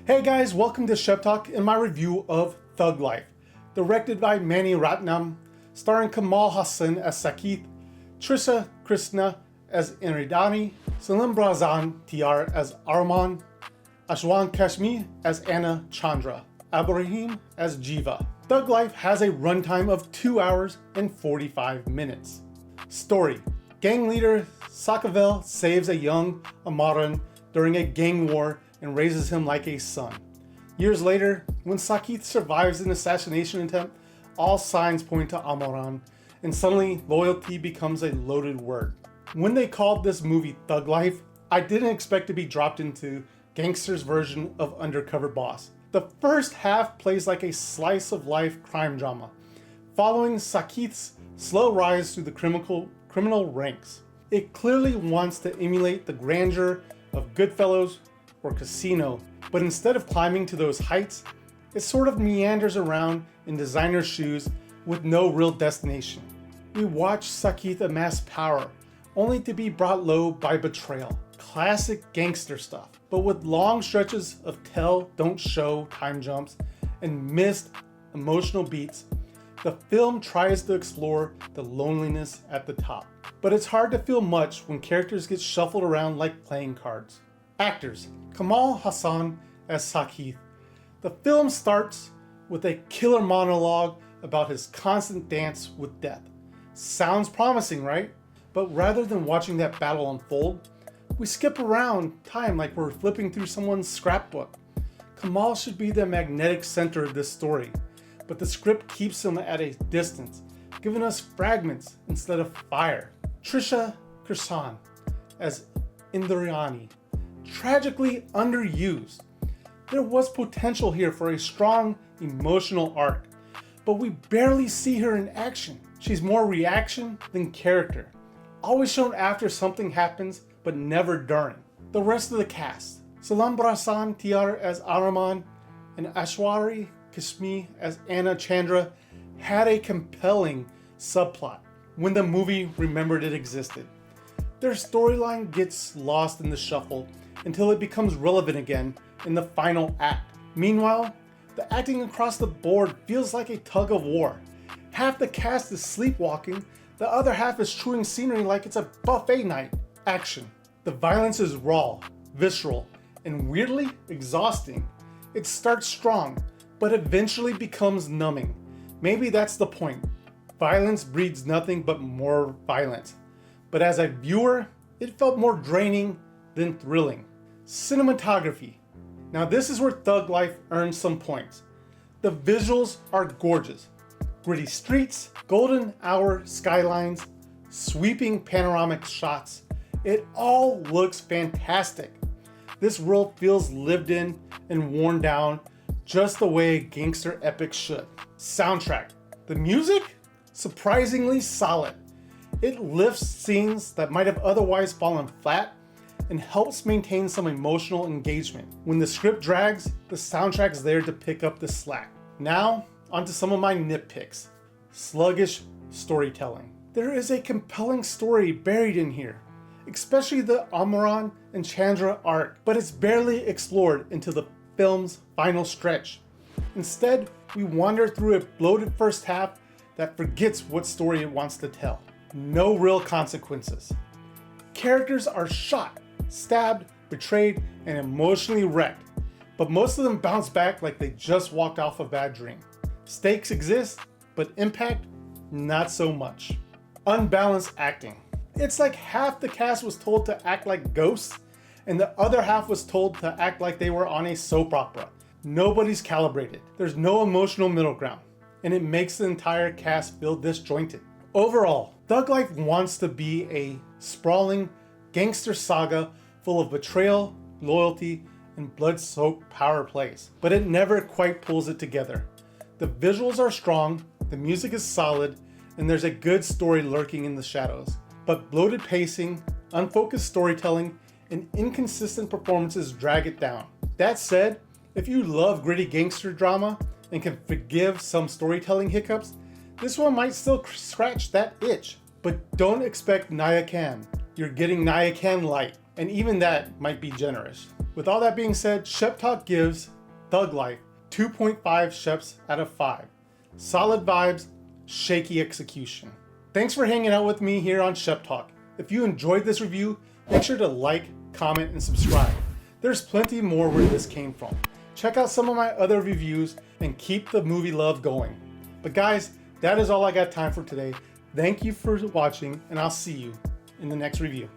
Hey guys, welcome to Shep Talk and my review of Thug Life, directed by Mani Ratnam, starring Kamal Hassan as Sakith, Trisha Krishna as Iridani, Salim Brazan Tiar as Arman, Ashwan Kashmi as Anna Chandra, Abraham as Jiva. Thug Life has a runtime of 2 hours and 45 minutes. Story: gang leader Sakavel saves a young Amaran during a gang war and raises him like a son. Years later, when Sakith survives an assassination attempt, all signs point to Amaran, and suddenly loyalty becomes a loaded word. When they called this movie Thug Life, I didn't expect to be dropped into gangster's version of Undercover Boss. The first half plays like a slice of life crime drama, following Sakith's slow rise through the criminal ranks. It clearly wants to emulate the grandeur of Goodfellas or Casino, but instead of climbing to those heights, it sort of meanders around in designer shoes with no real destination. We watch Sakith amass power, only to be brought low by betrayal. Classic gangster stuff, but with long stretches of tell, don't show time jumps and missed emotional beats. The film tries to explore the loneliness at the top, but it's hard to feel much when characters get shuffled around like playing cards. Actors: Kamal Hassan as Sakith. The film starts with a killer monologue about his constant dance with death. Sounds promising, right? But rather than watching that battle unfold, we skip around time like we're flipping through someone's scrapbook. Kamal should be the magnetic center of this story, but the script keeps him at a distance, giving us fragments instead of fire. Trisha Krishna as Indrayani. Tragically underused. There was potential here for a strong emotional arc, but we barely see her in action. She's more reaction than character, always shown after something happens but never during. The rest of the cast: Salam Brazan Tiar as Arman and Ashwari Kashmi as Anna Chandra, had a compelling subplot when the movie remembered it existed. Their storyline gets lost in the shuffle until it becomes relevant again in the final act. Meanwhile, the acting across the board feels like a tug of war. Half the cast is sleepwalking, the other half is chewing scenery like it's a buffet night. Action. The violence is raw, visceral, and weirdly exhausting. It starts strong, but eventually becomes numbing. Maybe that's the point. Violence breeds nothing but more violence. But as a viewer, it felt more draining than thrilling. Cinematography. Now this is where Thug Life earns some points. The visuals are gorgeous. Gritty streets, golden hour skylines, sweeping panoramic shots. It all looks fantastic. This world feels lived in and worn down just the way a gangster epic should. Soundtrack. The music? Surprisingly solid. It lifts scenes that might have otherwise fallen flat and helps maintain some emotional engagement. When the script drags, the soundtrack's there to pick up the slack. Now, onto some of my nitpicks. Sluggish storytelling. There is a compelling story buried in here, especially the Amaran and Chandra arc, but it's barely explored into the film's final stretch. Instead, we wander through a bloated first half that forgets what story it wants to tell. No real consequences. Characters are shot, stabbed, betrayed, and emotionally wrecked, but most of them bounce back like they just walked off a bad dream. Stakes exist, but impact, not so much. Unbalanced acting. It's like half the cast was told to act like ghosts, and the other half was told to act like they were on a soap opera. Nobody's calibrated. There's no emotional middle ground, and it makes the entire cast feel disjointed. Overall, Thug Life wants to be a sprawling gangster saga full of betrayal, loyalty, and blood-soaked power plays, but it never quite pulls it together. The visuals are strong, the music is solid, and there's a good story lurking in the shadows. But bloated pacing, unfocused storytelling, and inconsistent performances drag it down. That said, if you love gritty gangster drama and can forgive some storytelling hiccups, this one might still scratch that itch. But don't expect Naya Khan. You're getting Naya Khan light, and even that might be generous. With all that being said, Shep Talk gives Thug Life, 2.5 Sheps out of 5. Solid vibes, shaky execution. Thanks for hanging out with me here on Shep Talk. If you enjoyed this review, make sure to like, comment, and subscribe. There's plenty more where this came from. Check out some of my other reviews and keep the movie love going. But guys, that is all I got time for today. Thank you for watching, and I'll see you in the next review.